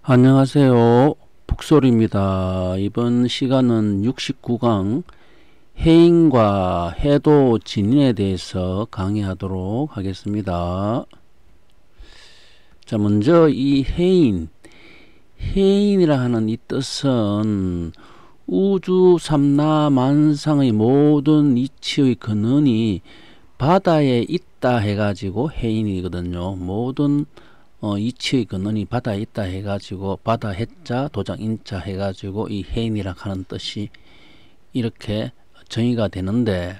안녕하세요. 북소리입니다. 이번 시간은 69강 해인과 해도 진인에 대해서 강의하도록 하겠습니다. 자, 먼저 이 해인이라 하는 이 뜻은 우주 삼라만상의 모든 이치의 근원이 바다에 있다 해가지고 해인이거든요. 모든 이치의 근원이 바다에 있다 해가지고 바다 해자 도장 인자 해가지고 이 해인이라 하는 뜻이 이렇게 정의가 되는데,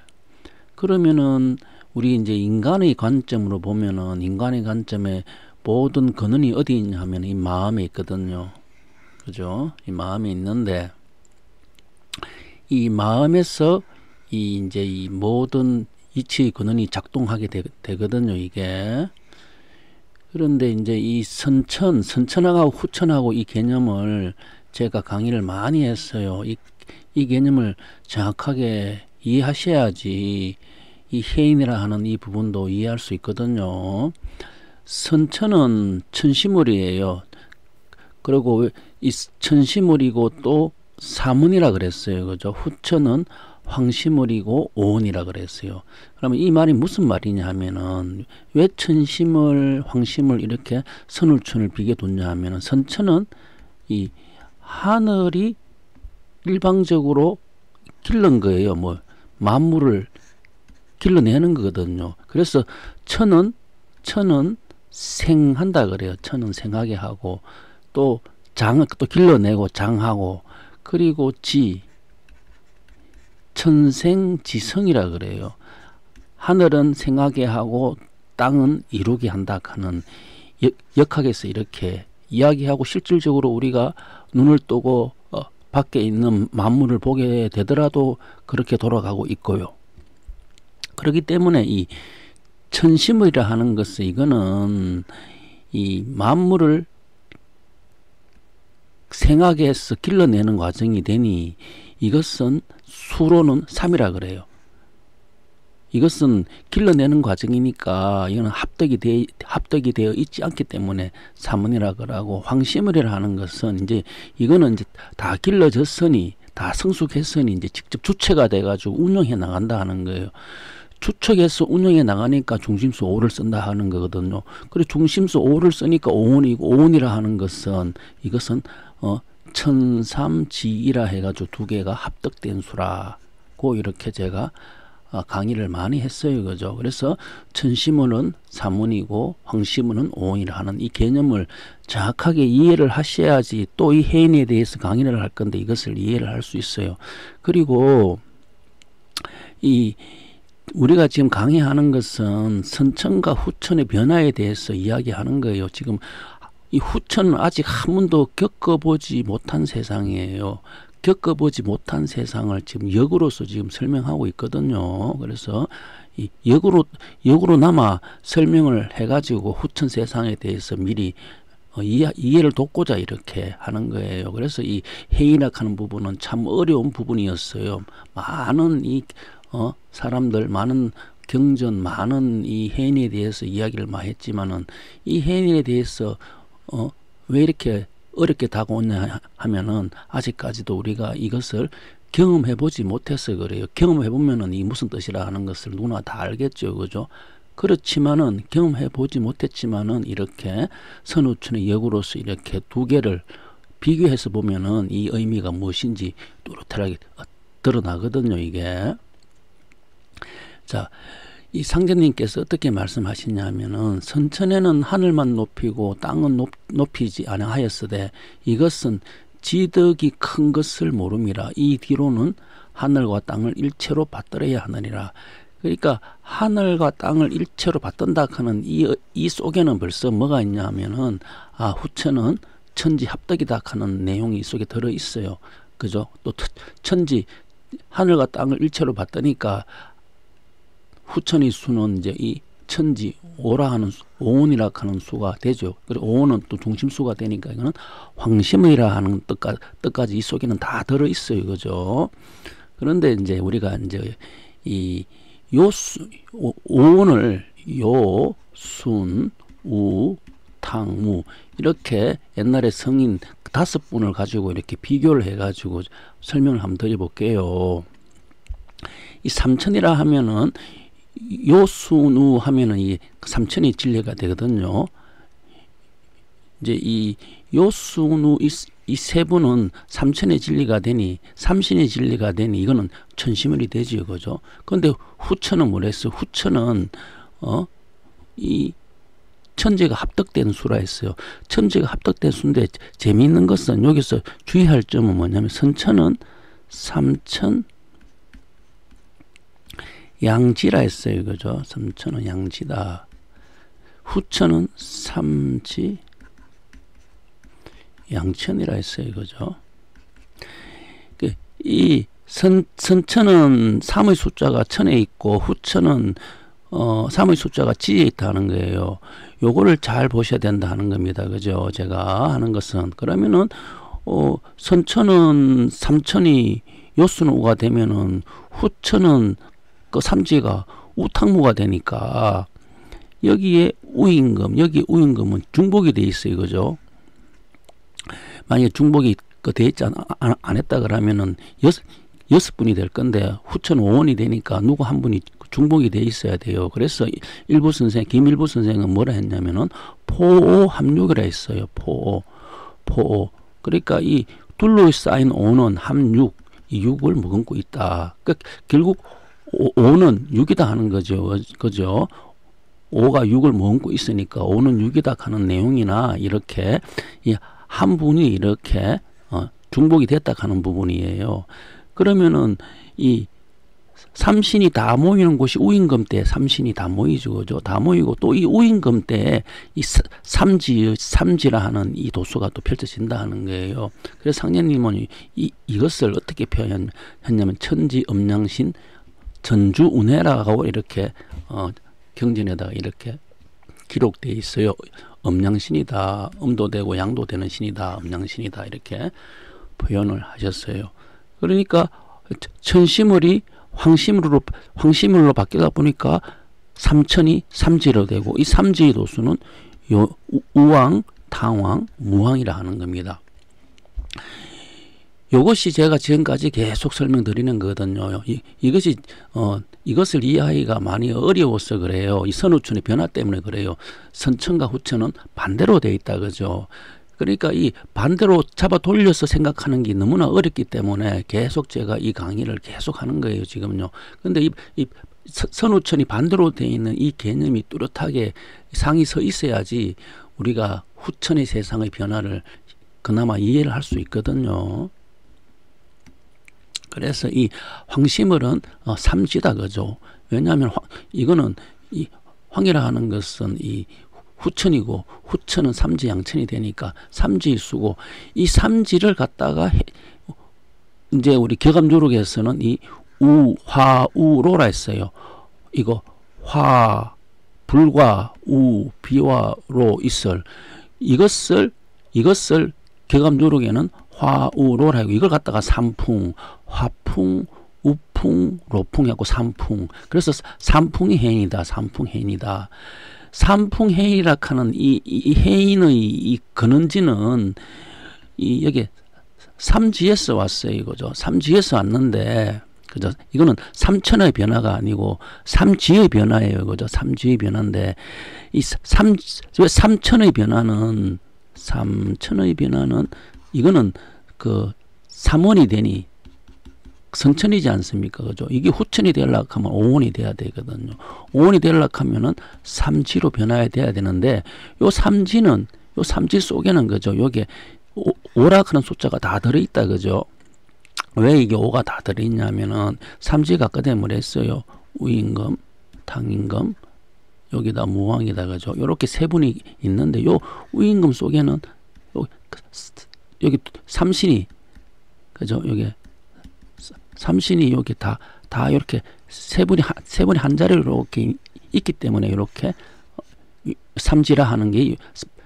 그러면은 우리 이제 인간의 관점으로 보면은 인간의 관점에 모든 근원이 어디 있냐 하면 이 마음에 있거든요. 그죠? 이 마음에 있는데, 이 마음에서 이제 이 모든 이치의 근원이 작동하게 되거든요, 이게. 그런데 이제 이 선천하고 후천하고 이 개념을 제가 강의를 많이 했어요. 이 개념을 정확하게 이해하셔야지 이 해인이라 하는 이 부분도 이해할 수 있거든요. 선천은 천시물이에요. 그리고 이 천시물이고 또 사문이라 그랬어요. 그죠? 후천은 황시물이고 오온이라 그랬어요. 그러면 이 말이 무슨 말이냐 하면은, 왜 천시물, 황시물 이렇게 선울천을 비교뒀냐 하면은, 선천은 이 하늘이 일방적으로 길른 거예요. 뭐 만물을 길러내는 거거든요. 그래서 천은 생한다 그래요. 천은 생하게 하고, 또 또 길러내고 장하고, 그리고 천생지성이라 그래요. 하늘은 생하게 하고 땅은 이루게 한다 하는 역학에서 이렇게 이야기하고, 실질적으로 우리가 눈을 뜨고 밖에 있는 만물을 보게 되더라도 그렇게 돌아가고 있고요. 그렇기 때문에 이 천시물이라 하는 것은, 이거는 이 만물을 생하게 해서 길러내는 과정이 되니, 이것은 수로는 3이라 그래요. 이것은 길러내는 과정이니까 이거는 합덕이 되어 있지 않기 때문에 사문이라 그러고, 황시물이라 하는 것은 이제 이거는 이제 다 길러졌으니, 다 성숙했으니 이제 직접 주체가 돼가지고 운영해 나간다 하는 거예요. 주척해서 운영해 나가니까 중심수 5를 쓴다 하는 거거든요. 그리고 중심수 5를 쓰니까 오온이고, 오온이라 하는 것은 이것은 천삼지이라 해가지고 두 개가 합덕된 수라고 이렇게 제가 강의를 많이 했어요. 그죠? 그래서 천시문은 사문이고 황시문은 오온이라 하는 이 개념을 정확하게 이해를 하셔야지 또 이 해인에 대해서 강의를 할 건데 이것을 이해를 할 수 있어요. 그리고 우리가 지금 강의하는 것은 선천과 후천의 변화에 대해서 이야기하는 거예요. 지금 이 후천은 아직 한 번도 겪어보지 못한 세상이에요. 겪어보지 못한 세상을 지금 역으로서 지금 설명하고 있거든요. 그래서 이 역으로나마 설명을 해가지고 후천 세상에 대해서 미리 이해를 돕고자 이렇게 하는 거예요. 그래서 이 해인학 하는 부분은 참 어려운 부분이었어요. 많은 사람들, 많은 경전, 많은 이 해인에 대해서 이야기를 많이 했지만은, 이 해인에 대해서 왜 이렇게 어렵게 다가오냐 하면은, 아직까지도 우리가 이것을 경험해보지 못해서 그래요. 경험해보면은 이 무슨 뜻이라 하는 것을 누구나 다 알겠죠. 그죠? 그렇지만은 경험해보지 못했지만은 이렇게 선우천의 역으로서 이렇게 두 개를 비교해서 보면은 이 의미가 무엇인지 또렷하게 드러나거든요, 이게. 자, 이 상제님께서 어떻게 말씀하시냐면은, 선천에는 하늘만 높이고 땅은 높이지 아니하였으되 이것은 지덕이 큰 것을 모름이라. 이 뒤로는 하늘과 땅을 일체로 받들어야 하느니라. 그러니까 하늘과 땅을 일체로 받든다 하는 이 속에는 벌써 뭐가 있냐 하면은, 후천은 천지 합덕이다 하는 내용이 이 속에 들어 있어요. 그죠? 또 하늘과 땅을 일체로 받으니까 후천의 수는 이제 이 천지 오라 하는 오온이라 하는 수가 되죠. 그리고 오온은 또 중심수가 되니까 이거는 황심이라 하는 뜻까지 이 속에는 다 들어 있어요. 그죠? 그런데 이제 우리가 이제 오온을 요, 순, 우, 타 탕, 무 이렇게 옛날에 성인 5분을 가지고 이렇게 비교를 해가지고 설명을 한번 드려볼게요. 이 삼천이라 하면은 요수누 하면은 이 삼천이 진리가 되거든요. 이제 이 요수누 이 세 분은 삼천의 진리가 되니 삼신의 진리가 되니 이거는 천시물이 되지요, 그죠? 그런데 후천은 뭐랬어요? 후천은 이 천재가 합덕된 수라 했어요. 천재가 합덕된 수인데 재미있는 것은 여기서 주의할 점은 뭐냐면 선천은 삼천 양지라 했어요, 그죠? 삼천은 양지다. 후천은 삼지 양천이라 했어요, 그죠? 이 선천은 3의 숫자가 천에 있고 후천은 3의 숫자가 지에 있다는 거예요. 요거를 잘 보셔야 된다 하는 겁니다, 그죠? 제가 하는 것은 그러면은 선천은 삼천이 요수누가 되면은 후천은 그 삼지가 우탕무가 되니까 여기에 우임금, 여기 우임금은 중복이 돼 있어요, 그죠? 만약에 중복이 돼 있지 안 했다 그러면은 여섯 분이 될 건데 후천 5원이 되니까 누구 한 분이 중복이 돼 있어야 돼요. 그래서 일부 선생, 김일부 선생은 뭐라 했냐면은 포오 합육이라 했어요. 포오. 그러니까 이 둘러싸인 5는 합육, 이 6을 머금고 있다. 그러니까 결국 5는 6이다 하는 거죠. 그죠? 5가 6을 머금고 있으니까 5는 6이다 하는 내용이나 이렇게 한 분이 이렇게 중복이 됐다 하는 부분이에요. 그러면은 이 삼신이 다 모이는 곳이 우임금 때 삼신이 다 모이죠, 그죠? 다 모이고 또 이 우임금 때 이 삼지라 하는 이 도수가 또 펼쳐진다 하는 거예요. 그래서 상례님은 이것을 어떻게 표현했냐면 천지 음양신 전주운해라고 이렇게 경전에다가 이렇게 기록되어 있어요. 음양신이다. 음도 되고 양도 되는 신이다. 음양신이다. 이렇게 표현을 하셨어요. 그러니까 천시물이 황시물로 바뀌다 보니까 삼천이 삼지로 되고 이 삼지의 도수는 요 우왕, 탕왕, 무왕이라 하는 겁니다. 요것이 제가 지금까지 계속 설명드리는 거거든요. 이것을 이해하기가 많이 어려워서 그래요. 이 선후천의 변화 때문에 그래요. 선천과 후천은 반대로 돼 있다, 그죠? 그러니까 이 반대로 잡아 돌려서 생각하는 게 너무나 어렵기 때문에 계속 제가 이 강의를 계속 하는 거예요, 지금요. 근데 이 선후천이 반대로 돼 있는 이 개념이 뚜렷하게 상이 서 있어야지 우리가 후천의 세상의 변화를 그나마 이해를 할 수 있거든요. 그래서 이 황시물은 삼지다, 그죠? 왜냐하면 이거는 이 황이라 하는 것은 이 후천이고 후천은 삼지 양천이 되니까 삼지수고 이 삼지를 갖다가 이제 우리 격암조록에서는 이 우화우로라 했어요. 이거 화 불과 우 비와 로 있을 이것을 격암조록에는 화우로라 하고 이걸 갖다가 삼풍, 화풍, 우풍, 로풍 하고 삼풍. 그래서 삼풍이 해인이다. 삼풍해인이다. 삼풍해인이라 하는 이 해인의 이 근원지는 여기 삼지에서 왔어요. 이거죠. 삼지에서 왔는데 그죠? 이거는 삼천의 변화가 아니고 삼지의 변화예요. 그죠? 삼지의 변화인데 이 삼천의 변화는 이거는 그 삼원이 되니 성천이지 않습니까? 그죠? 이게 후천이 되려고 하면 오원이 돼야 되거든요. 오원이 되려고 하면은 삼지로 변화해야 돼야 되는데 요 삼지 속에는 그죠? 요게 오라 하는 숫자가 다 들어있다, 그죠? 왜 이게 오가 다 들어있냐면은 삼지가 아까 전에 뭐랬어요? 우임금, 탕임금, 여기다 무왕이다, 그죠? 요렇게 세 분이 있는데 요 우임금 속에는 여기 삼신이 그죠? 여기 삼신이 여기 다 이렇게 세 분이 한 자리로 이렇게 있기 때문에 이렇게 삼지라 하는 게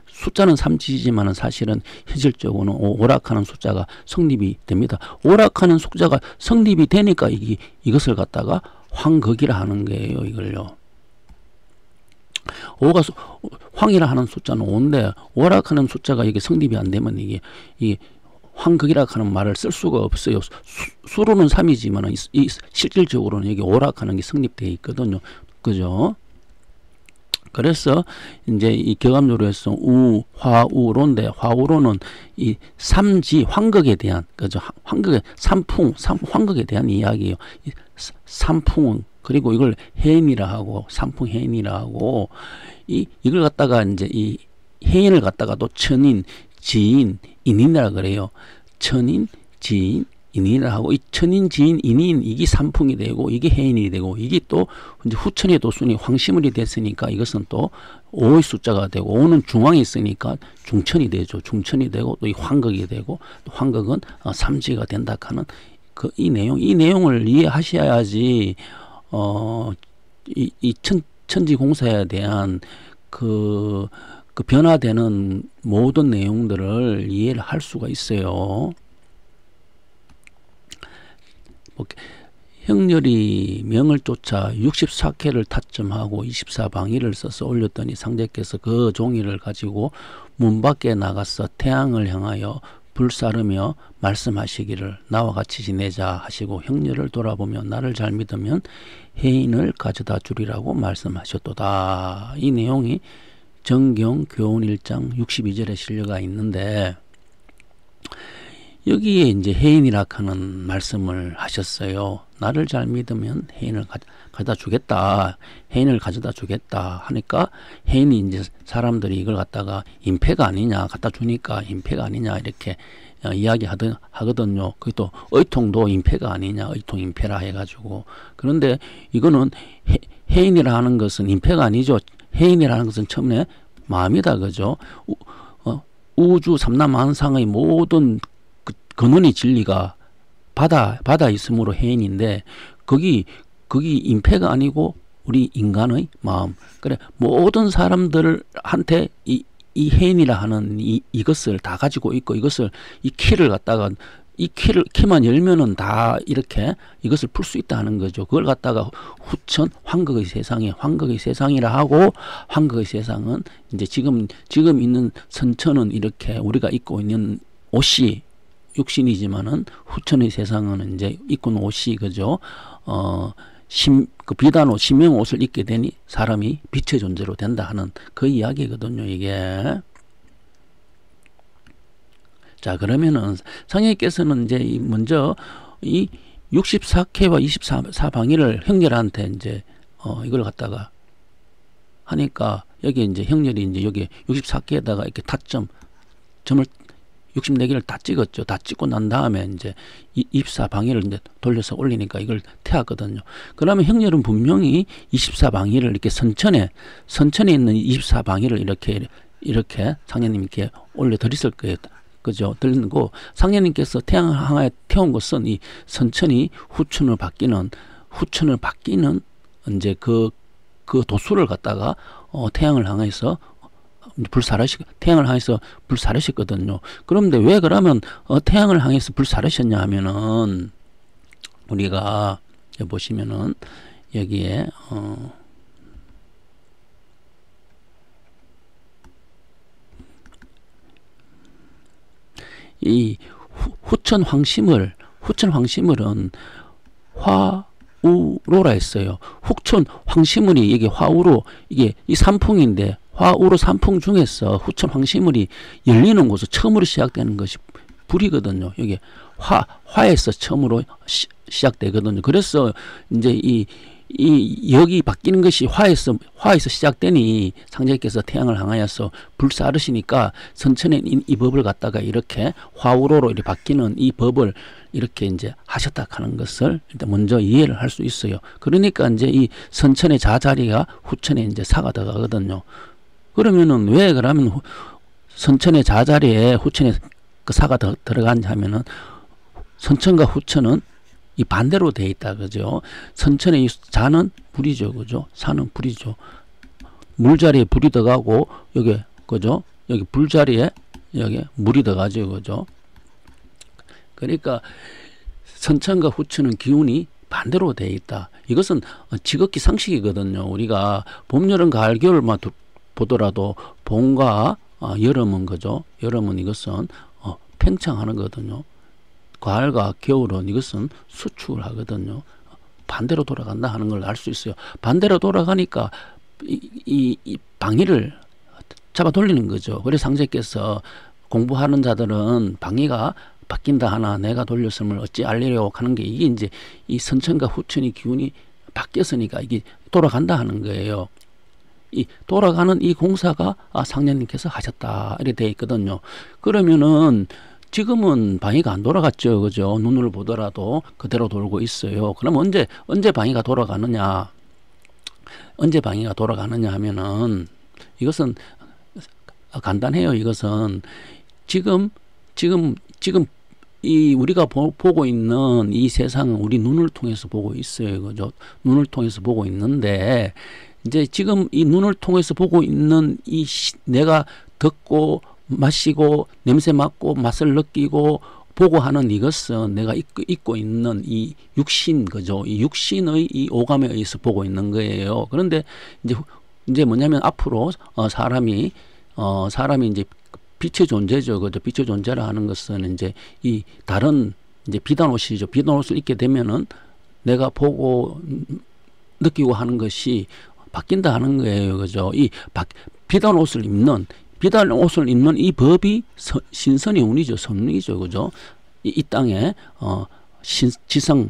숫자는 삼지지만은 사실은 현실적으로는 오락하는 숫자가 성립이 됩니다. 오락하는 숫자가 성립이 되니까 이것을 갖다가 황극이라 하는 거예요, 이걸요. 오가 황이라 하는 숫자는 5인데 오락하는 숫자가 이게 성립이 안 되면 이게 황극이라 하는 말을 쓸 수가 없어요. 수로는 3이지만 이 실질적으로는 여기 오락하는 게 성립되어 있거든요. 그죠? 그래서 이제 이 격암조로에서 화우로인데 화우로는 이 삼지 황극에 대한 그죠? 황극의 황극에 대한 이야기예요. 이 삼풍은 그리고 이걸 해인이라 하고 삼풍해인이라 하고 이걸 갖다가 이제 이 해인을 갖다가 또 천인, 지인, 인인이라 그래요. 천인, 지인, 인인이라 하고 이 천인, 지인, 인인 이게 삼풍이 되고 이게 해인이 되고 이게 또 이제 후천의 도순이 황시물이 됐으니까 이것은 또 5의 숫자가 되고 5는 중앙에 있으니까 중천이 되죠. 중천이 되고 또 이 황극이 되고 또 황극은 삼지가 된다 하는 이 내용을 이해하셔야지 이 천지공사에 대한 그 변화되는 모든 내용들을 이해를 할 수가 있어요. 형렬이 명을 쫓아 64개를 타점하고 24방위를 써서 올렸더니 상제께서 그 종이를 가지고 문 밖에 나가서 태양을 향하여 불사르며 말씀하시기를 나와 같이 지내자 하시고 형렬을 돌아보며 나를 잘 믿으면 해인을 가져다 주리라고 말씀하셨도다. 이 내용이 정경 교훈 1장 62절에 실려가 있는데 여기에 이제 해인이라 하는 말씀을 하셨어요. 나를 잘 믿으면 해인을 가져다 주겠다. 해인을 가져다 주겠다 하니까 해인이 이제 사람들이 이걸 갖다가 임패가 아니냐 갖다 주니까 임패가 아니냐 이렇게 이야기하거든요. 그것도 의통도 임패가 아니냐 의통 임패라 해가지고 그런데 이거는 해인이라 하는 것은 임패가 아니죠. 해인이라는 것은 처음에 마음이다 그죠. 우주 삼라만상의 모든 근원의 진리가 바다 있으므로 해인인데 거기 임패가 아니고 우리 인간의 마음. 그래 모든 사람들한테 이 해인이라 하는 이것을 다 가지고 있고 이것을 이 키를 갖다가 이 키만 열면은 다 이렇게 이것을 풀 수 있다 하는 거죠. 그걸 갖다가 후천 황극의 세상이라 하고 황극의 세상은 이제 지금 있는 선천은 이렇게 우리가 입고 있는 옷이 육신이지만은 후천의 세상은 이제 입고 있는 옷이 그죠. 그 비단 옷, 신명 옷을 입게 되니 사람이 빛의 존재로 된다 하는 그 이야기거든요, 이게. 자, 그러면은 상혜께서는 이제 먼저 이 64쾌와 24방위를 형렬한테 이제 이걸 갖다가 하니까 여기 이제 형렬이 이제 여기 64쾌에다가 이렇게 점을 64개를 다 찍었죠. 다 찍고 난 다음에 이제 24방위를 이제 돌려서 올리니까 이걸 태웠거든요. 그러면 형렬은 분명히 24방위를 이렇게 선천에 있는 24방위를 이렇게 상례님께 올려드렸을 거예요. 그죠? 들고 상례님께서 태양을 향하여 태운 것은 이 선천이 후천을 바뀌는 이제 그 도수를 갖다가 태양을 향해서 태양을 향해서 불사르셨거든요. 그런데 왜 그러면 태양을 향해서 불사르셨냐 하면은 우리가 보시면은 여기에 이 후천 황심을은 화우로라 했어요. 후천 황심을이 이게 화우로 이게 이 삼풍인데 화우로 삼풍 중에서 후천 황심을이 열리는 곳으로 처음으로 시작되는 것이 불이거든요. 여기 화에서 처음으로 시작되거든요. 그래서 이제 여기 바뀌는 것이 화에서 시작되니 상제께서 태양을 향하여서 불사르시니까 선천에 이 법을 갖다가 이렇게 화우로로 이렇게 바뀌는 이 법을 이렇게 이제 하셨다 하는 것을 일단 먼저 이해를 할 수 있어요. 그러니까 이제 이 선천의 자자리가 후천에 이제 사가 들어가거든요. 그러면은 왜 그러면 선천의 자자리에 후천에 그 사가 들어가냐 하면은 선천과 후천은 이 반대로 돼 있다 그죠. 선천의 이 자는 불이죠 그죠. 사는 불이죠. 물자리에 불이 들어가고 여기 그죠. 여기 불자리에 여기 물이 들어가죠 그죠. 그러니까 선천과 후천은 기운이 반대로 돼 있다. 이것은 지극히 상식이거든요. 우리가 봄, 여름, 가을, 겨울만 보더라도 봄과 여름은 그죠. 여름은 이것은 팽창하는 거거든요. 가을과 겨울은 이것은 수축을 하거든요. 반대로 돌아간다 하는 걸 알 수 있어요. 반대로 돌아가니까 이 방위를 잡아 돌리는 거죠. 그래서 상제께서 공부하는 자들은 방위가 바뀐다 하나 내가 돌렸음을 어찌 알리려고 하는 게 이게 이제 이 선천과 후천의 기운이 바뀌었으니까 이게 돌아간다 하는 거예요. 이 돌아가는 이 공사가 상제님께서 하셨다 이렇게 되어 있거든요. 그러면은 지금은 방위가 안 돌아갔죠, 그죠? 눈을 보더라도 그대로 돌고 있어요. 그럼 언제 방위가 돌아가느냐? 언제 방위가 돌아가느냐 하면은 이것은 간단해요. 이것은 지금 이 우리가 보고 있는 이 세상은 우리 눈을 통해서 보고 있어요, 그죠? 눈을 통해서 보고 있는데 이제 지금 이 눈을 통해서 보고 있는 내가 듣고 마시고 냄새 맡고 맛을 느끼고 보고 하는 이것은 내가 입고 있는 이 육신, 그죠? 이 육신의 이 오감에 의해서 보고 있는 거예요. 그런데 이제 뭐냐면 앞으로 사람이 이제 빛의 존재죠. 그죠? 빛의 존재라 하는 것은 이제 이 다른 이제 비단옷이죠. 비단옷을 입게 되면은 내가 보고 느끼고 하는 것이 바뀐다 하는 거예요. 그죠? 이 비단옷을 입는 이 법이 신선의 운이죠. 선운이죠. 그죠? 이 땅에 신선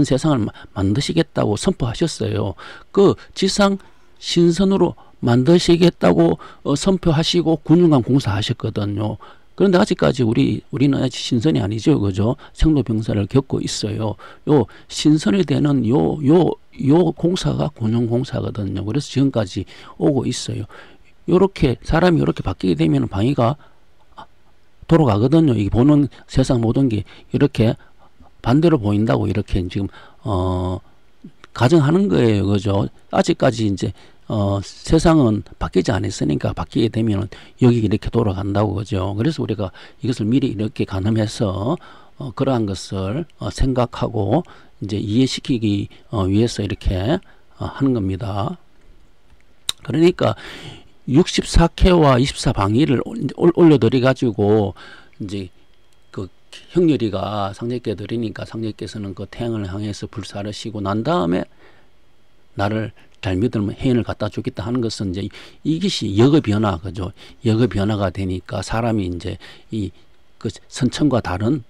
세상을 만드시겠다고 선포하셨어요. 그 지상 신선으로 만드시겠다고 선포하시고 군중간 공사하셨거든요. 그런데 아직까지 우리는 아직 신선이 아니죠. 그죠? 생로병사를 겪고 있어요. 요 신선이 되는 요 공사가 군용공사거든요. 그래서 지금까지 오고 있어요. 요렇게 사람이 요렇게 바뀌게 되면 방위가 돌아가거든요. 이 보는 세상 모든 게 이렇게 반대로 보인다고 이렇게 지금 가정하는 거예요. 그죠? 아직까지 이제 세상은 바뀌지 않았으니까 바뀌게 되면 여기 이렇게 돌아간다고 그죠. 그래서 우리가 이것을 미리 이렇게 가늠해서 그러한 것을 생각하고 이제 이해시키기 위해서 이렇게 하는 겁니다. 그러니까 64쾌와 24방위를 올려드려 가지고 이제 그 형렬이가 상제께 드리니까 상제께서는 그 태양을 향해서 불사르시고 난 다음에 나를 잘 믿으면 해인을 갖다 주겠다 하는 것은 이제 이것이 역의 변화, 그죠? 역의 변화가 되니까 사람이 이제 그 선천과 다른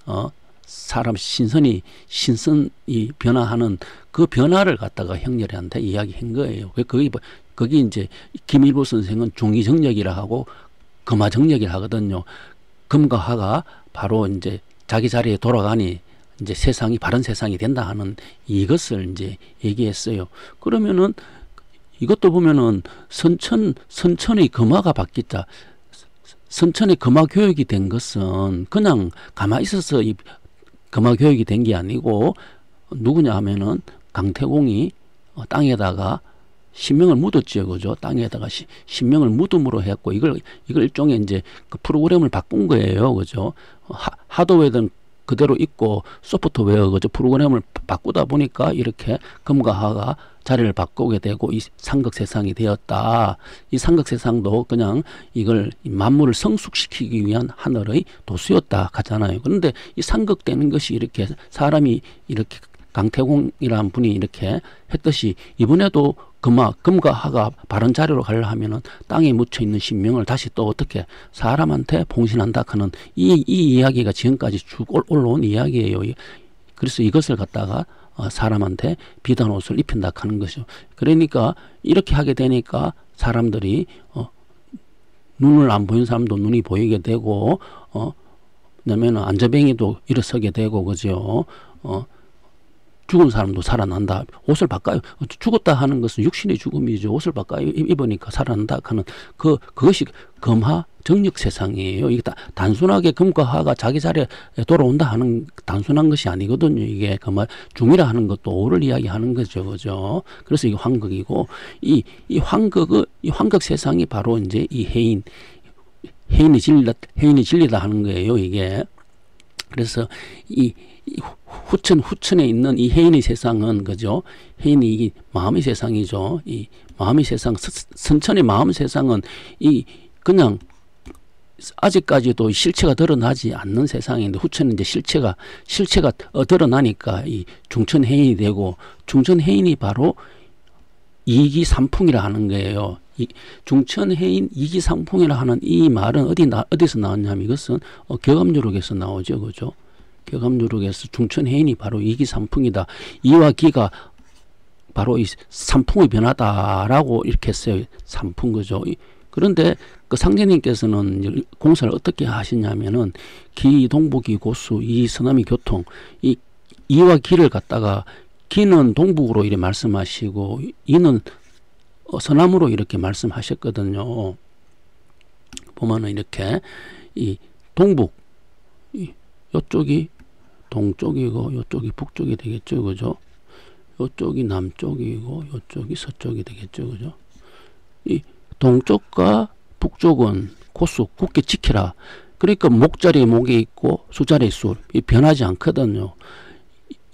사람 신선이 변화하는 그 변화를 갖다가 형렬이한테 이야기한 거예요. 거기 이제 김일보 선생은 중의정력이라 하고 금화정력이라 하거든요. 금과 화가 바로 이제 자기 자리에 돌아가니 이제 세상이 바른 세상이 된다 하는 이것을 이제 얘기했어요. 그러면은 이것도 보면은 선천의 금화가 바뀌자. 선천의 금화 교육이 된 것은 그냥 가만히 있어서 이 금화 교육이 된 게 아니고 누구냐 하면은 강태공이 땅에다가 신명을 묻었죠, 그죠? 땅에다가 신명을 묻음으로 했고 이걸 일종의 이제 그 프로그램을 바꾼 거예요, 그죠? 하드웨어는 그대로 있고 소프트웨어, 그죠? 프로그램을 바꾸다 보니까 이렇게 금과 화가 자리를 바꾸게 되고 이 삼극 세상이 되었다. 이 삼극 세상도 그냥 이걸 만물을 성숙시키기 위한 하늘의 도수였다 하잖아요. 그런데 이 삼극되는 것이 이렇게 사람이 이렇게 강태공이라는 분이 이렇게 했듯이 이번에도 금과 화가 바른 자리로 가려 하면은 땅에 묻혀 있는 신명을 다시 또 어떻게 사람한테 봉신한다 하는 이 이야기가 지금까지 쭉 올라온 이야기예요. 그래서 이것을 갖다가 사람한테 비단 옷을 입힌다 하는 것이죠. 그러니까 이렇게 하게 되니까 사람들이 눈을 안 보이는 사람도 눈이 보이게 되고 그다음에는 안전뱅이도 일어서게 되고 그죠. 죽은 사람도 살아난다. 옷을 바꿔요. 죽었다 하는 것은 육신의 죽음이죠. 옷을 바꿔 입으니까 살아난다 하는 그것이 금화 정력 세상이에요. 이게 단순하게 금과 화가 자기 자리에 돌아온다 하는 단순한 것이 아니거든요. 이게 금화 중이라 하는 것도 오를 이야기하는 거죠. 그죠? 그래서 이게 환극이고 이 환극 세상이 바로 이제 이 해인이 진리다 하는 거예요. 이게. 그래서 이 후천에 있는 이 해인의 세상은 그죠? 해인이 이 마음의 세상이죠. 이 마음의 세상, 선천의 마음 세상은 이 그냥 아직까지도 실체가 드러나지 않는 세상인데, 후천은 이제 실체가 드러나니까 이 중천 해인이 되고, 중천 해인이 바로 이기삼풍이라 하는 거예요. 이 중천 해인 이기삼풍이라 하는 이 말은 어디서 나왔냐면, 이것은 격암유록에서 나오죠, 그죠? 격암유록에서 중천 해인이 바로 이기삼풍이다. 이와 기가 바로 이 삼풍의 변화다라고 이렇게 했어요. 삼풍, 그죠? 그런데 그 상제님께서는 공사를 어떻게 하시냐면은 기, 동북이, 고수, 이, 서남이, 교통, 이 이와 기를 갖다가 기는 동북으로 이렇게 말씀하시고 이는 서남으로 이렇게 말씀하셨거든요. 보면은 이렇게 이 동북, 이쪽이 동쪽이고 이쪽이 북쪽이 되겠죠, 그죠? 이쪽이 남쪽이고 이쪽이 서쪽이 되겠죠, 그죠? 이 동쪽과 북쪽은 고수 굳게 지키라. 그러니까 목자리에 목이 있고 수자리에 수, 이 변하지 않거든요.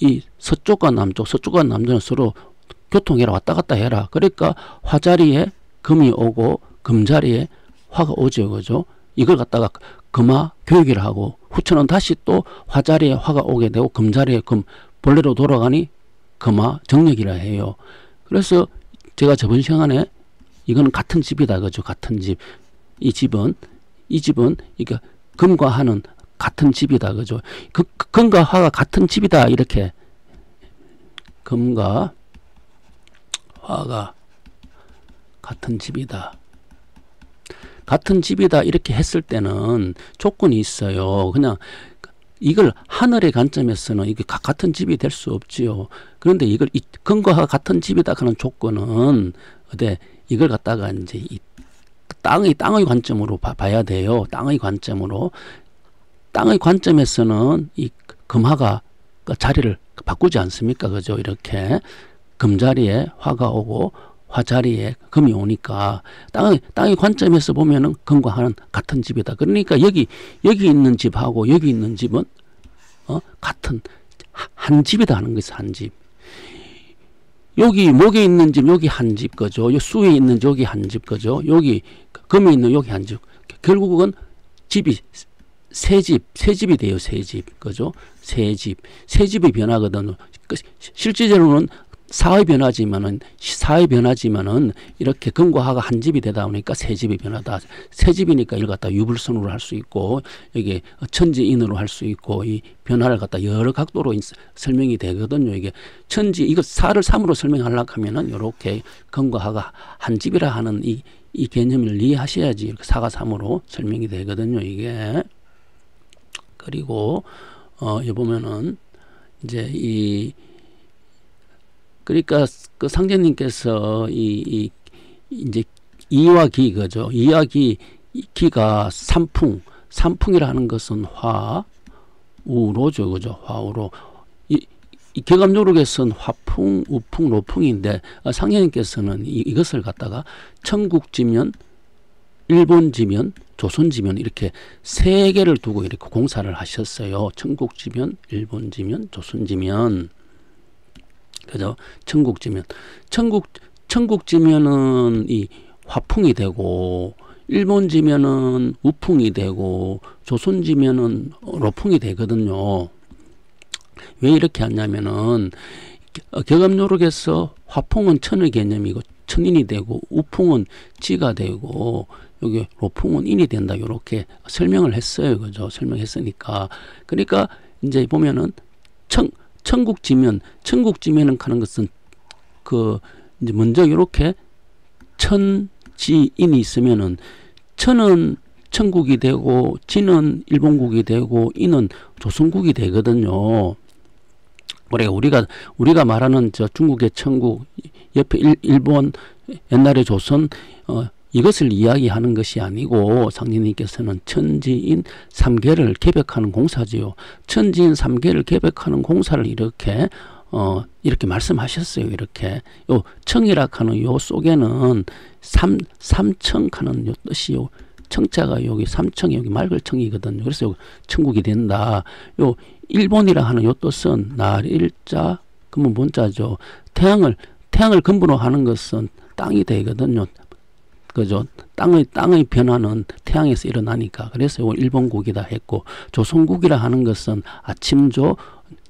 이 서쪽과 서쪽과 남쪽은 서로 교통해라, 왔다 갔다 해라. 그러니까 화자리에 금이 오고 금자리에 화가 오죠, 그죠? 이걸 갖다가 금화 교육이라 하고, 후천은 다시 또 화자리에 화가 오게 되고 금자리에 금 본래로 돌아가니 금화 정력이라 해요. 그래서 제가 저번 시간에 이거는 같은 집이다, 그죠? 같은 집. 이 집은 그러니까 금과 화는 같은 집이다, 그죠? 금과 화가 같은 집이다, 이렇게. 금과 화가 같은 집이다. 같은 집이다, 이렇게 했을 때는 조건이 있어요. 그냥 이걸 하늘의 관점에서는 이게 같은 집이 될 수 없지요. 그런데 이걸 금과 화가 같은 집이다 하는 조건은 이걸 갖다가 이제 이 땅의 관점으로 봐야 돼요. 땅의 관점에서는 이 금화가 자리를 바꾸지 않습니까? 그죠? 이렇게 금자리에 화가 오고 화자리에 금이 오니까 땅의 관점에서 보면은 금과 화는 같은 집이다. 그러니까 여기 있는 집하고 여기 있는 집은 같은 한 집이다 하는 것이 한 집. 여기 목에 있는 집 여기 한 집, 거죠? 요 수에 있는 여기 한 집, 거죠? 여기 금에 있는 여기 한 집. 결국은 집이 세 집이 돼요. 세 집, 그죠? 세 집이 변하거든요. 실제적으로는 사의 변화지만은 이렇게 금과 화가 한 집이 되다 보니까 세 집이 변하다. 세 집이니까 이걸 갖다 유불선으로 할 수 있고, 여기 천지인으로 할 수 있고, 이 변화를 갖다 여러 각도로 설명이 되거든요. 이게 이거 사를 삼으로 설명하려고 하면은 이렇게 금과 화가 한 집이라 하는 이 개념을 이해하셔야지 이렇게 사가 삼으로 설명이 되거든요. 이게. 그리고 여기 보면은 이제 그러니까 그 상제님께서 이제 이와 기, 그죠? 이와 기가 삼풍이라 하는 것은 화우로죠, 그죠? 화우로. 이 격암요록에서는 화풍, 우풍, 로풍인데, 상제님께서는 이것을 갖다가 천국지면, 일본지면, 조선지면 이렇게 세 개를 두고 이렇게 공사를 하셨어요. 천국지면, 일본지면, 조선지면. 그죠? 천국지면은 이 화풍이 되고, 일본지면은 우풍이 되고, 조선지면은 로풍이 되거든요. 왜 이렇게 하냐면은 격암요록에서 화풍은 천의 개념이고 천인이 되고, 우풍은 지가 되고, 여기 로풍은 인이 된다, 이렇게 설명을 했어요. 그죠? 설명했으니까. 그러니까 이제 보면은 천국지면은 하는 것은 이제 먼저 이렇게 천지인이 있으면은 천은 천국이 되고, 지는 일본국이 되고, 인은 조선국이 되거든요. 그러니까 우리가 말하는 중국의 천국, 옆에 일본, 옛날의 조선, 이것을 이야기하는 것이 아니고, 상제님께서는 천지인 3계를 개벽하는 공사지요. 천지인 3계를 개벽하는 공사를 이렇게 말씀하셨어요. 이렇게. 요 청이라 하는 요 속에는 삼청 하는 요 뜻이요. 청자가 여기 삼청이 여기 맑을 청이거든요. 그래서 천국이 된다. 요 일본이라 하는 요 뜻은 날일자 그러면 뭔자죠. 태양을 근본으로 하는 것은 땅이 되거든요. 그죠? 땅의 변화는 태양에서 일어나니까. 그래서 이거 일본국이다 했고, 조선국이라 하는 것은 아침조,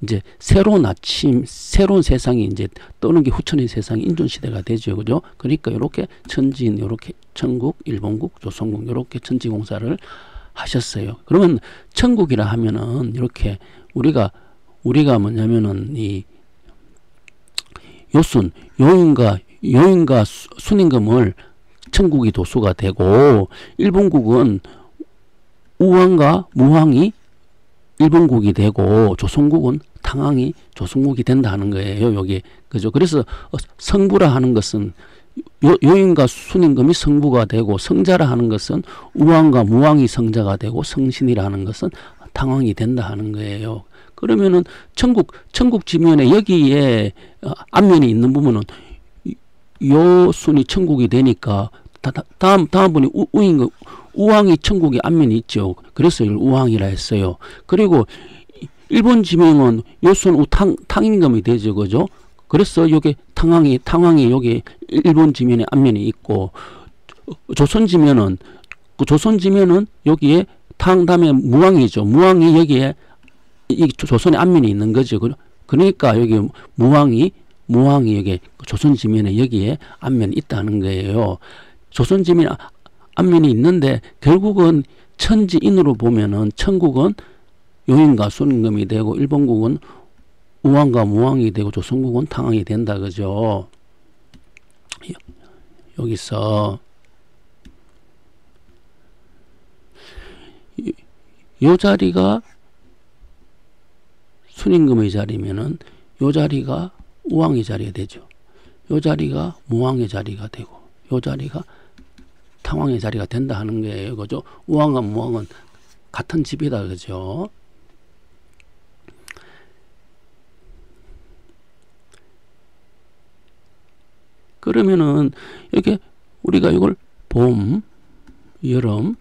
이제 새로운 아침, 새로운 세상이 이제 떠오는 게 후천의 세상이 인존시대가 되죠. 그죠? 그러니까 이렇게 천지인, 이렇게 천국, 일본국, 조선국, 이렇게 천지공사를 하셨어요. 그러면 천국이라 하면은 이렇게 우리가 뭐냐면은 이 요순, 요인과 순임금을 천국이 도수가 되고, 일본국은 우왕과 무왕이 일본국이 되고, 조선국은 탕왕이 조선국이 된다 하는 거예요. 여기 그죠? 그래서 성부라 하는 것은 요인과 순임금이 성부가 되고, 성자라 하는 것은 우왕과 무왕이 성자가 되고, 성신이라 하는 것은 탕왕이 된다 하는 거예요. 그러면은 천국 지면에 여기에 앞면에 있는 부분은 요 순이 천국이 되니까 다음 분이 우왕이 천국의 앞면이 있죠. 그래서 이걸 우왕이라 했어요. 그리고 일본 지명은 요순 탕임금이 되죠. 그죠? 그래서 여기 탕왕이 여기 일본 지면의 앞면이 있고, 조선 지면은 여기에 탕 다음에 무왕이죠. 무왕이 여기에 이 조선의 앞면이 있는 거죠. 그러니까 여기 무왕이 여기 조선 지면에 여기에 앞면이 있다는 거예요. 조선 지면 앞면이 있는데 결국은 천지인으로 보면은 천국은 요인과 순임금이 되고, 일본국은 우왕과 무왕이 되고, 조선국은 탕왕이 된다. 그죠? 여기서 요 자리가 순임금의 자리면은 요 자리가 우왕의 자리가 되죠. 요 자리가 무왕의 자리가 되고, 요 자리가 탕왕의 자리가 된다 하는 거예요. 그죠? 우왕과 무왕은 같은 집이다. 그죠? 그러면은 이렇게 우리가 이걸 봄, 여름,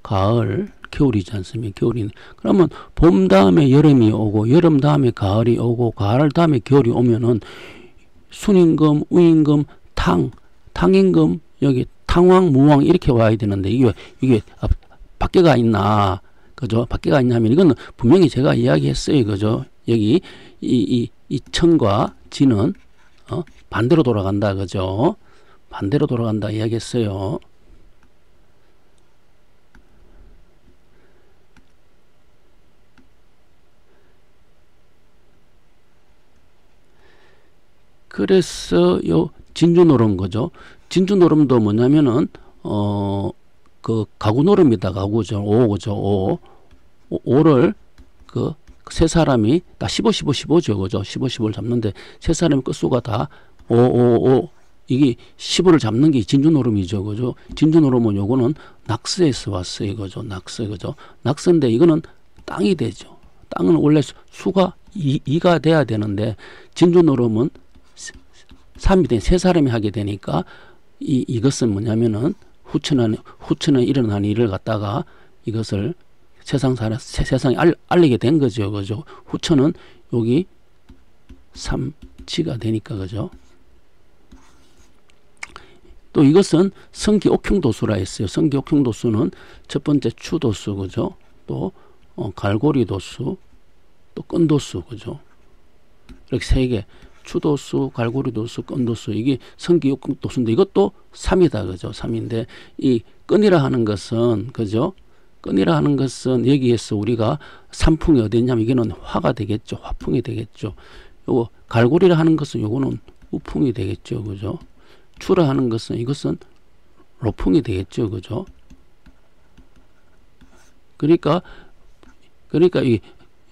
가을, 겨울이지 않습니까? 겨울이. 그러면 봄 다음에 여름이 오고, 여름 다음에 가을이 오고, 가을 다음에 겨울이 오면은 순임금, 우임금, 탕임금, 여기 탕왕, 무왕 이렇게 와야 되는데 이게 밖에가 있나? 그죠? 밖에가 있냐 하면 이거는 분명히 제가 이야기했어요. 그죠? 여기 이 천과 지는 반대로 돌아간다. 그죠? 반대로 돌아간다 이야기했어요. 그래서 요 진주노름 거죠. 진주노름도 뭐냐면은 그 가구노름이다. 가구죠. 그죠. 오를 그 세 사람이 다 15죠. 그죠. 15를 잡는데 세 사람의 끝수가 다 5 이게 15를 잡는 게 진주노름이죠. 그죠. 진주노름은 요거는 낙서에서 왔어요. 그죠. 낙서. 그죠. 낙서인데 이거는 땅이 되죠. 땅은 원래 수가 2가 돼야 되는데, 진주노름은 3이 된 세 사람이 하게 되니까 이것은 뭐냐면은 후천에 일어난 일을 갖다가 이것을 세상에 알리게 된 거죠. 그죠. 후천은 여기 3지가 되니까. 그죠. 또 이것은 성기옥형도수라 했어요. 성기옥형도수는 첫 번째 추도수. 그죠. 또 갈고리도수, 또 끈도수. 그죠. 이렇게 세 개. 추도수, 갈고리도수, 끈도수, 이게 성기옥도수인데 이것도 3이다. 그죠? 3인데 이 끈이라 하는 것은, 그죠? 끈이라 하는 것은 여기에서 우리가 삼풍이 어디 있냐면 이게는 화가 되겠죠. 화풍이 되겠죠. 요거 갈고리라 하는 것은 요거는 우풍이 되겠죠. 그죠? 추라 하는 것은 이것은 로풍이 되겠죠. 그죠? 그러니까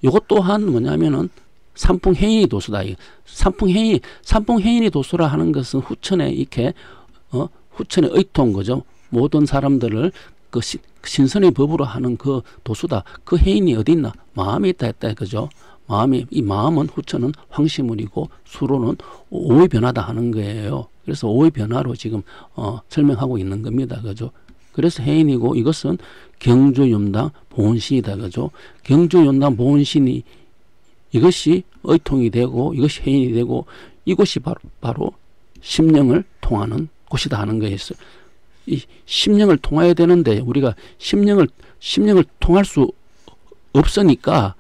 요것 또한 뭐냐면은 삼풍해인이 도수다. 삼풍해인이 도수라 하는 것은 후천에 이렇게 후천의 의통. 그죠? 모든 사람들을 그 신선의 법으로 하는 그 도수다. 그 해인이 어디 있나? 마음에 있다 했다. 그죠? 이 마음은 후천은 황시물이고 수로는 오의 변화다 하는 거예요. 그래서 오의 변화로 지금 설명하고 있는 겁니다. 그죠? 그래서 해인이고 이것은 경조염당 보온신이다. 그죠? 경조염당 보온신이 이것이 의통이 되고 이것이 해인이 되고 이곳이 바로 심령을 통하는 곳이다 하는 거였어요. 이 심령을 통해야 되는데 우리가 심령을 통할 수 없으니까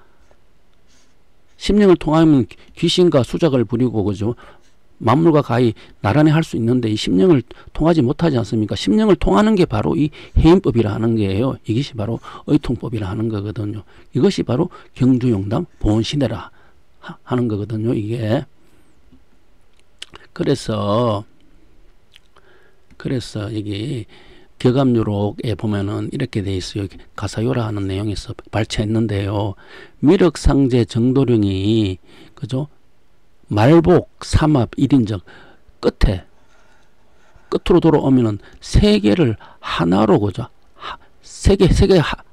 심령을 통하면 귀신과 수작을 부리고 그죠? 만물과 가히 나란히 할 수 있는데 이 심령을 통하지 못하지 않습니까? 심령을 통하는 게 바로 이 해인법이라 하는 거예요. 이것이 바로 의통법이라 하는 거거든요. 이것이 바로 경주용당 보온신해라 하는 거거든요. 이게 그래서 여기 격암유록에 보면은 이렇게 돼 있어요. 가사요라 하는 내용에서 발췌했는데요. 미륵상제 정도령이 그죠? 말복, 삼합, 일인적 끝으로 돌아오면은 세 개를 하나로 그죠? 세 개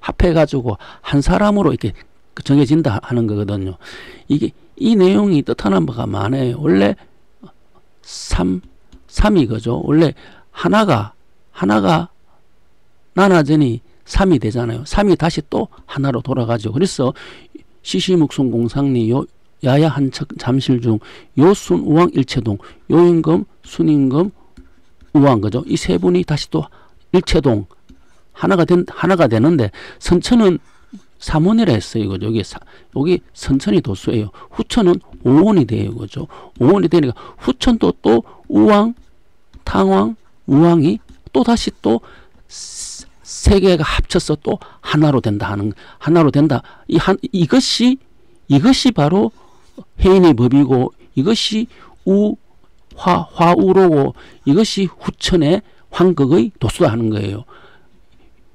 합해 가지고 한 사람으로 이렇게 정해진다 하는 거거든요. 이게 이 내용이 뜻하는 바가 많아요. 원래 삼이 그죠? 원래 하나가 나눠지니 3이 되잖아요. 3이 다시 또 하나로 돌아가죠. 그래서 시시묵송 공상리 야야 한척 잠실중 요순 우왕 일체동 요임금 순임금 우왕 그죠? 이 세 분이 다시 또 일체동 하나가 되는데 선천은 삼원이라 했어요. 그죠? 여기 선천이 도수예요. 후천은 오원이 돼요. 그죠? 오원이 되니까 후천도 또 우왕, 탕왕, 우왕이 또 다시 또 세 개가 합쳐서 또 하나로 된다. 이것이 바로 해인의 법이고 이것이 화우로고 이것이 후천의 황극의 도수다 하는 거예요.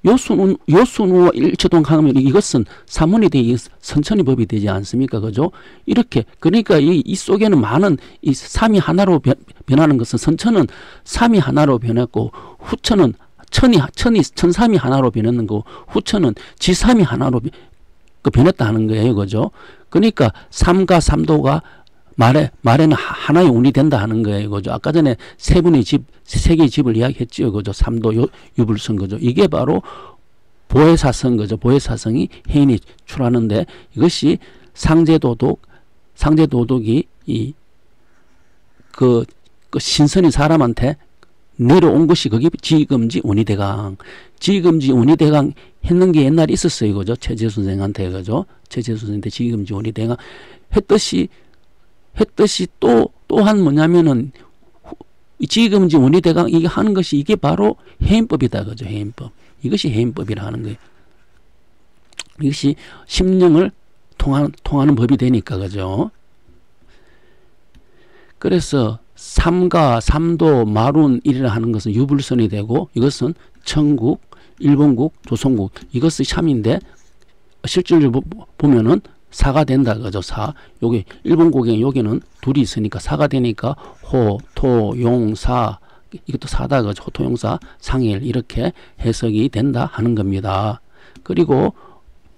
요순우와 일체동 하면 이것은 삼원이 되기 선천의 법이 되지 않습니까? 그죠? 이렇게 그러니까 이 속에는 많은 이 삼이 하나로 변하는 것은 선천은 삼이 하나로 변했고 후천은 천삼이 하나로 변했는 거고 후천은 지삼이 하나로 변했다 하는 거예요. 그죠? 그러니까 삼과 삼도가 말에는 하나의 운이 된다 하는 거예요. 그죠? 아까 전에 세 개의 집을 이야기했죠. 그죠? 삼도 유불성 거죠. 이게 바로 보혜사성 거죠. 보혜사성이 해인이 출하는데 이것이 상제도독이 그 신선인 사람한테 내려온 것이 거기 지금지 운이대강 했는 게 옛날에 있었어요. 그죠? 최재 선생한테 그죠? 최재 선생한테 지금지 운이대강 했듯이 또한 뭐냐면은 지금지 운이대강 이게 하는 것이 이게 바로 해인법이다. 그죠? 해인법. 이것이 해인법이라 하는 거예요. 이것이 심령을 통하는 법이 되니까 그죠? 그래서 삼가, 삼도, 마룬 이라 하는 것은 유불선이 되고 이것은 청국, 일본국, 조선국 이것이 참인데 실질적으로 보면은 사가 된다 그죠? 사. 여기 일본국에 여기는 둘이 있으니까 사가 되니까 호, 토, 용, 사 이것도 사다 그죠? 호, 토, 용, 사, 상일 이렇게 해석이 된다 하는 겁니다. 그리고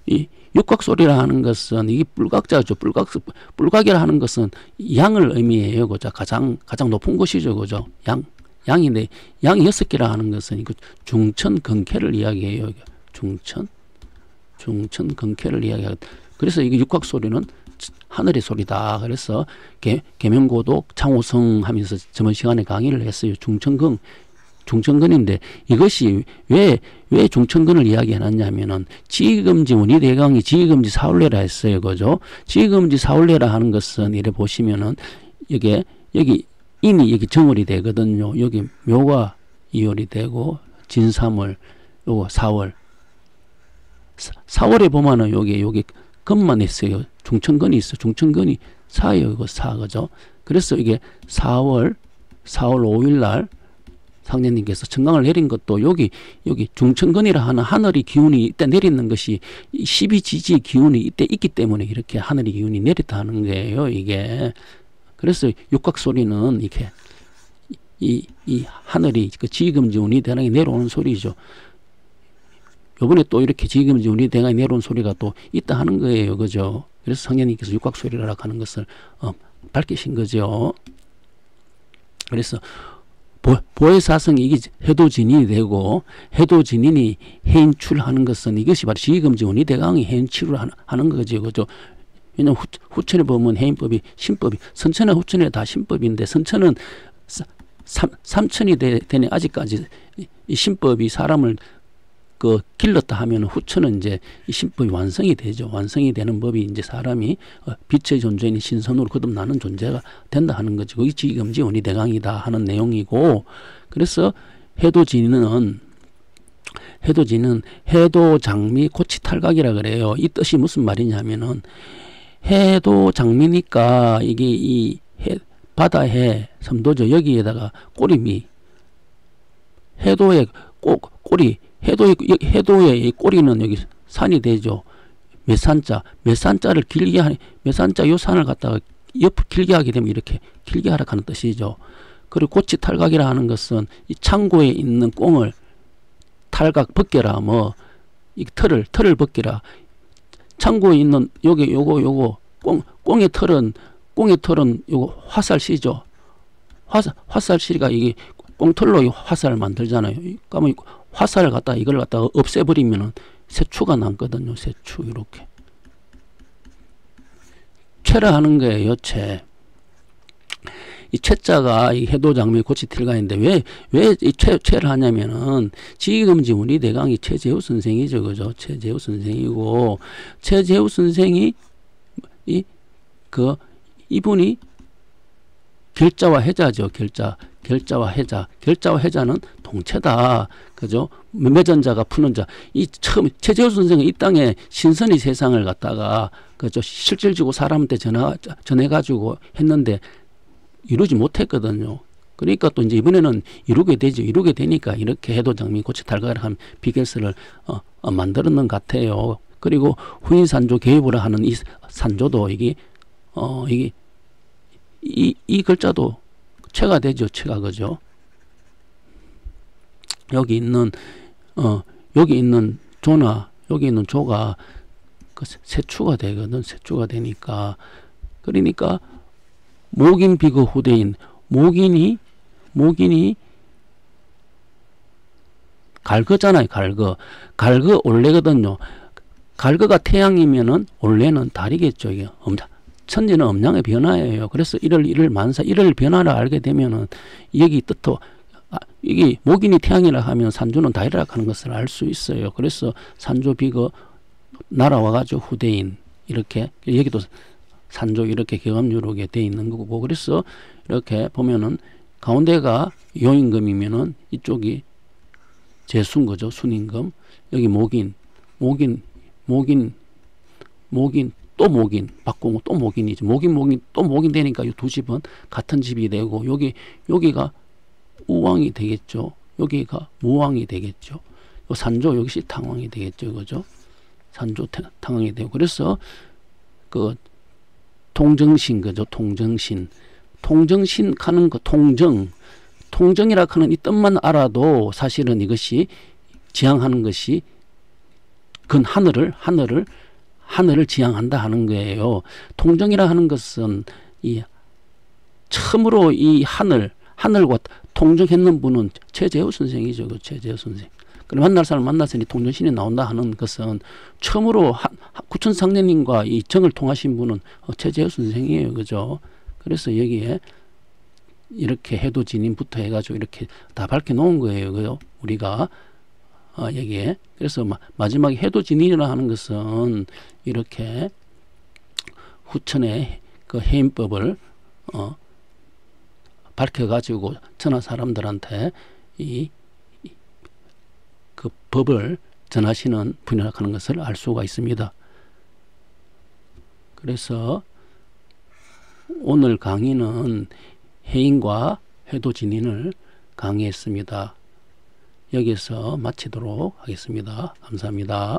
이 육각소리라 하는 것은 이게 뿔각자죠. 뿔각이라 하는 것은 양을 의미해요. 그죠? 가장 높은 곳이죠. 그죠? 양인데 양이 6개라 하는 것은 이거 중천근캐를 이야기해요. 중천근캐를 이야기하고 그래서 이게 육각소리는 하늘의 소리다. 그래서 계명고독 창호성 하면서 저번 시간에 강의를 했어요. 중천근인데 이것이 왜 중천근을 이야기해놨냐면은 지금지 운이대강이 지금지 사울레라 했어요. 그죠? 지금지 사울레라 하는 것은 이래 보시면은 여기 인이 여기 정월이 되거든요. 여기 묘가 이월이 되고 진삼월 요거 4월 4월에 보면은 여기 금만 있어요. 중천근이 있어. 중천근이 사예요. 이거 사 그죠? 그래서 이게 4월 5일 날 상제님께서 청강을 내린 것도 여기 중천근이라 하는 하늘의 기운이 이때 내리는 것이 12지지의 기운이 이때 있기 때문에 이렇게 하늘의 기운이 내렸다 하는 거예요. 이게 그래서 육각소리는 이렇게 이 하늘이 그 지금지 운이 대강이 내려오는 소리죠. 요번에 또 이렇게 지금지 운이 대강이 내려온 소리가 또 있다 하는 거예요. 그죠? 그래서 성령님께서 육각소리라 하는 것을 밝히신 거죠. 그래서 보혜사성이 이게 해도진인이 되고 해도진인이 해인출하는 것은 이것이 바로 지휘금지 원리대강이 해인출을 하는 거죠. 그죠? 왜냐면 후천에 보면 해인법이 신법이 선천에 후천에 다 신법인데 선천은 삼천이 되니 아직까지 이 신법이 사람을 그 길렀다 하면 후천은 이제 이 신법이 완성이 되죠. 완성이 되는 법이 이제 사람이 빛의 존재인 신선으로 거듭나는 존재가 된다 하는 거죠. 그게 지금지 원리대강이다 하는 내용이고, 그래서 해도진은 해도장미 고치탈각이라 그래요. 이 뜻이 무슨 말이냐면은 해도장미니까 이게 이 바다해 섬도죠. 여기에다가 꼬리미 해도의 꼬리 해도의 꼬리는 여기 산이 되죠. 몇산자를 길게 하니 몇산자 요 산을 갖다가 옆 길게 하게 되면 이렇게 길게 하라 하는 뜻이죠. 그리고 고치탈각이라 하는 것은 이 창고에 있는 꽁을 탈각 벗겨라 뭐 이 털을 벗겨라. 창고에 있는 요거 꽁의 털은 요거 화살씨죠. 화살씨가 이게 꽁털로 화살을 만들잖아요. 그러면 화살을 갖다 이걸 갖다가 없애버리면은 세추가 남거든요. 세추 이렇게 채라 하는 거예요. 채. 이 채자가 이 해도장미 고치틸가인데 왜 이 채를 하냐면은 지금지 원리대강이 최재우 선생이죠. 그죠? 최재우 선생이고 최재우 선생이 이분이 결자와 해자죠. 결자와 해자는 동체다. 그죠? 매전자가 푸는 자. 이 처음 최재우 선생은 이 땅에 신선의 세상을 갖다가 그죠? 실질적으로 사람한테 전해가지고 했는데 이루지 못했거든요. 그러니까 또 이제 이번에는 이루게 되죠. 이루게 되니까 이렇게 해도장미 고치탈각을 한 비결서를 만들었는 것 같아요. 그리고 후인산조 개입을 하는 이 산조도 이게 이 글자도 채가 되죠. 채가 그죠? 여기 있는 조나 여기 있는 조가 그 세추가 되거든. 세추가 되니까 그러니까 목인 비거 후대인 목인이 갈거잖아요. 갈거 올레거든요. 갈거가 태양이면은 올레는 달이겠죠. 이게 천지는 음양의 변화예요. 그래서 일을 만사 일을 변화를 알게 되면은 여기 뜻도 이게 목인이 태양이라 하면 산조는 달이라 하는 것을 알 수 있어요. 그래서 산조 비거 날아와가지고 후대인 이렇게 여기도 산조 이렇게 경합유록에 돼 있는 거고 그래서 이렇게 보면은 가운데가 요임금이면은 이쪽이 재수인 거죠. 순임금. 여기 목인 또 목인 바꾸고 또 목인이죠. 목인 또 목인 되니까 이 두 집은 같은 집이 되고 여기가 우왕이 되겠죠. 여기가 무왕이 되겠죠. 요 산조 역시 탕왕이 되겠죠. 그죠? 산조 탕왕이 되고 그래서 그 통정신 그죠? 통정신 하는 거 통정이라 하는 이 뜻만 알아도 사실은 이것이 지향하는 것이 근 하늘을 지향한다 하는 거예요. 통정이라 하는 것은 이 처음으로 이 하늘과 통정했는 분은 최재우 선생이죠. 그 최재우 선생. 그럼 만날 사람 만났으니 통정신이 나온다 하는 것은 처음으로 구천상례님과 이 정을 통하신 분은 최재우 선생이에요. 그죠? 그래서 여기에 이렇게 해도진인부터 해가지고 이렇게 다 밝혀 놓은 거예요. 그죠? 우리가 여기에. 그래서 마지막에 해도진인이라 하는 것은 이렇게 후천의 그 해인법을 밝혀가지고 전하 사람들한테 그 법을 전하시는 분이라고 하는 것을 알 수가 있습니다. 그래서 오늘 강의는 해인과 해도진인을 강의했습니다. 여기서 마치도록 하겠습니다. 감사합니다.